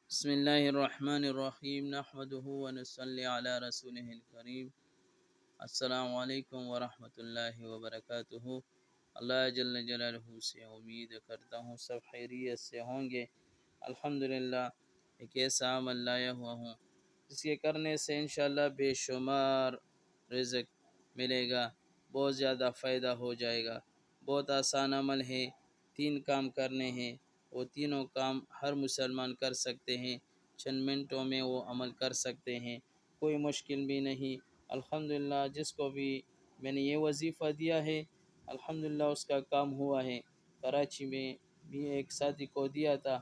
بسم اللہ الرحمن الرحیم نحمدہ ونصلی علی رسولہ الکریم۔ السلام علیکم ورحمۃ اللہ وبرکاتہ۔ اللہ جل جلالہ سے امید کرتا ہوں سب خیریت سے ہوں گے۔ الحمدللہ ایک ایسا عمل لایا ہوا ہوں جس کے کرنے سے انشاءاللہ بے شمار رزق ملے گا، بہت زیادہ فائدہ ہو جائے گا۔ بہت آسان عمل ہے، 3 کام کرنے ہیں، وہ تینوں کام ہر مسلمان کر سکتے ہیں، چند منٹوں میں وہ عمل کر سکتے ہیں، کوئی مشکل بھی نہیں۔ الحمدللہ جس کو بھی میں نے یہ وظیفہ دیا ہے الحمدللہ اس کا کام ہوا ہے۔ کراچی میں بھی ایک ساتھی کو دیا تھا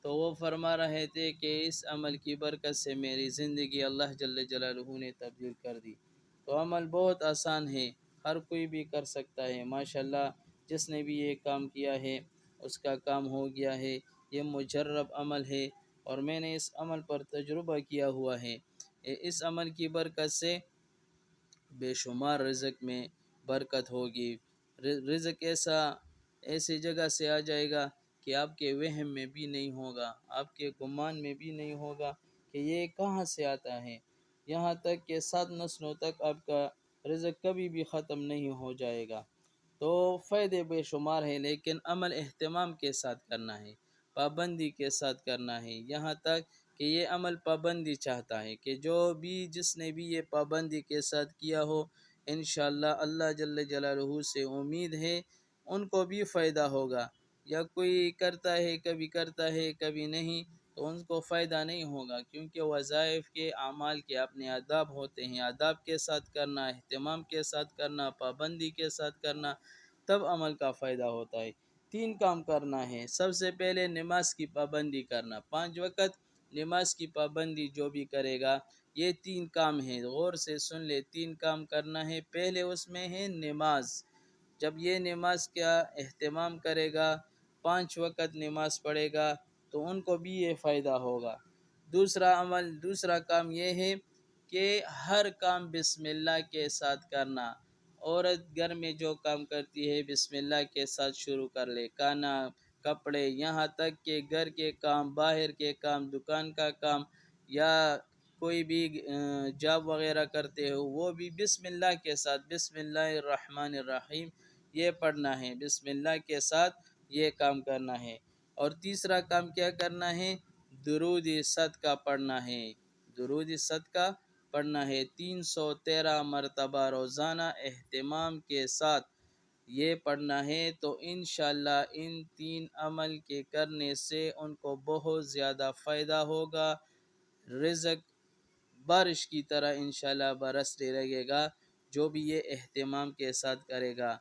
تو وہ فرما رہے تھے کہ اس عمل کی برکت سے میری زندگی اللہ جل جلالہ نے تبدیل کر دی۔ تو عمل بہت آسان ہے، ہر کوئی بھی کر سکتا ہے۔ ماشاءاللہ جس نے بھی یہ کام کیا ہے اس کا کام ہو گیا ہے، یہ مجرب عمل ہے اور میں نے اس عمل پر تجربہ کیا ہوا ہے۔ اس عمل کی برکت سے بے شمار رزق میں برکت ہوگی۔ رزق ایسی جگہ سے آ جائے گا کہ آپ کے وہم میں بھی نہیں ہوگا، آپ کے گمان میں بھی نہیں ہوگا کہ یہ کہاں سے آتا ہے۔ یہاں تک کہ 7 نسلوں تک آپ کا رزق کبھی بھی ختم نہیں ہو جائے گا۔ تو فائدے بے شمار ہیں، لیکن عمل اہتمام کے ساتھ کرنا ہے، پابندی کے ساتھ کرنا ہے۔ یہاں تک کہ یہ عمل پابندی چاہتا ہے کہ جس نے بھی یہ پابندی کے ساتھ کیا ہو انشاءاللہ اللہ جل جلالہ سے امید ہے ان کو بھی فائدہ ہوگا۔ یا کوئی کرتا ہے کبھی نہیں تو ان کو فائدہ نہیں ہوگا، کیونکہ وظائف کے اعمال کے اپنے آداب ہوتے ہیں۔ آداب کے ساتھ کرنا، اہتمام کے ساتھ کرنا، پابندی کے ساتھ کرنا، تب عمل کا فائدہ ہوتا ہے۔ 3 کام کرنا ہے۔ سب سے پہلے نماز کی پابندی کرنا، 5 وقت نماز کی پابندی جو بھی کرے گا، یہ 3 کام ہیں، غور سے سن لے۔ 3 کام کرنا ہے، پہلے اس میں ہے نماز۔ جب یہ نماز کا اہتمام کرے گا، 5 وقت نماز پڑھے گا تو ان کو بھی یہ فائدہ ہوگا۔ دوسرا کام یہ ہے کہ ہر کام بسم اللہ کے ساتھ کرنا۔ عورت گھر میں جو کام کرتی ہے بسم اللہ کے ساتھ شروع کر لے، کھانا، کپڑے، یہاں تک کہ گھر کے کام، باہر کے کام، دکان کا کام، یا کوئی بھی جاب وغیرہ کرتے ہو وہ بھی بسم اللہ کے ساتھ، بسم اللہ الرحمن الرحیم یہ پڑھنا ہے، بسم اللہ کے ساتھ یہ کام کرنا ہے۔ اور تیسرا کام کیا کرنا ہے؟ درود صدقہ پڑھنا ہے۔ درود صدقہ پڑھنا ہے 313 مرتبہ روزانہ اہتمام کے ساتھ یہ پڑھنا ہے۔ تو انشاءاللہ ان 3 عمل کے کرنے سے ان کو بہت زیادہ فائدہ ہوگا، رزق بارش کی طرح انشاءاللہ برسنے لگے گا جو بھی یہ اہتمام کے ساتھ کرے گا۔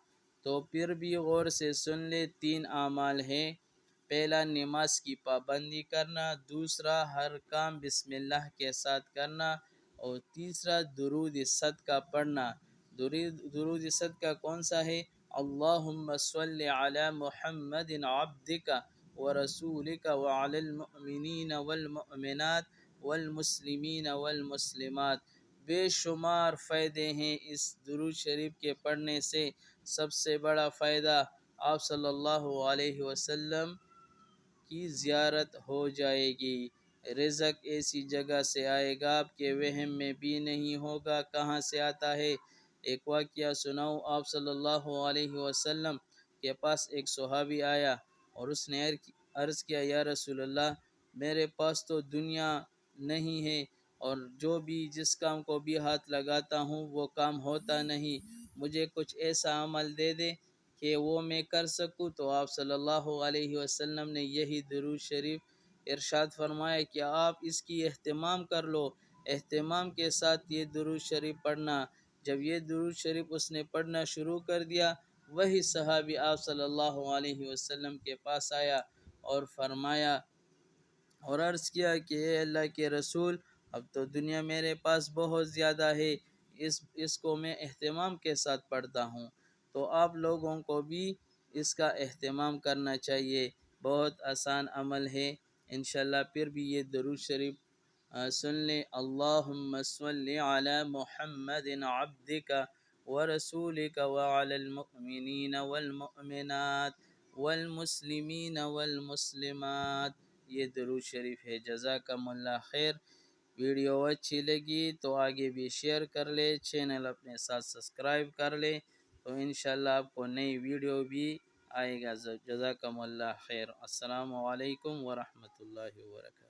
تو پھر بھی غور سے سن لے، 3 اعمال ہیں۔ پہلا نماز کی پابندی کرنا، دوسرا ہر کام بسم اللہ کے ساتھ کرنا، اور تیسرا درود صدقہ پڑھنا۔ درود صدقہ کون سا ہے؟ اللہم صل علی محمد عبدک ورسولک وعلی المؤمنین والمؤمنات والمسلمین والمسلمات۔ بے شمار فائدے ہیں اس درود شریف کے پڑھنے سے۔ سب سے بڑا فائدہ آپ صلی اللہ علیہ وسلم کی زیارت ہو جائے گی، رزق ایسی جگہ سے آئے گا آپ کے وہم میں بھی نہیں ہوگا کہاں سے آتا ہے۔ ایک واقعہ سناؤ، آپ صلی اللہ علیہ وسلم کے پاس ایک صحابی آیا اور اس نے عرض کیا، یا رسول اللہ میرے پاس تو دنیا نہیں ہے، اور جس کام کو بھی ہاتھ لگاتا ہوں وہ کام ہوتا نہیں، مجھے کچھ ایسا عمل دے دے کہ وہ میں کر سکوں۔ تو آپ صلی اللہ علیہ وسلم نے یہی درود شریف ارشاد فرمایا کہ آپ اس کی اہتمام کر لو، اہتمام کے ساتھ یہ درود شریف پڑھنا۔ جب یہ درود شریف اس نے پڑھنا شروع کر دیا، وہی صحابی آپ صلی اللہ علیہ وسلم کے پاس آیا اور فرمایا اور عرض کیا کہ اے اللہ کے رسول، اب تو دنیا میرے پاس بہت زیادہ ہے، اس کو میں اہتمام کے ساتھ پڑھتا ہوں۔ تو آپ لوگوں کو بھی اس کا اہتمام کرنا چاہیے، بہت آسان عمل ہے۔ انشاءاللہ پھر بھی یہ درود شریف سن لیں، اللہم صل علی محمد عبدک ورسولک وعلی المؤمنین والمؤمنات والمسلمین والمسلمات یہ درود شریف ہے۔ جزاکم اللہ خیر۔ ویڈیو اچھی لگی تو آگے بھی شیئر کر لے، چینل اپنے ساتھ سبسکرائب کر لے، تو انشاءاللہ آپ کو نئی ویڈیو بھی آئے گا۔ جزاکم اللہ خیر۔ السلام علیکم ورحمۃ اللہ وبرکاتہ۔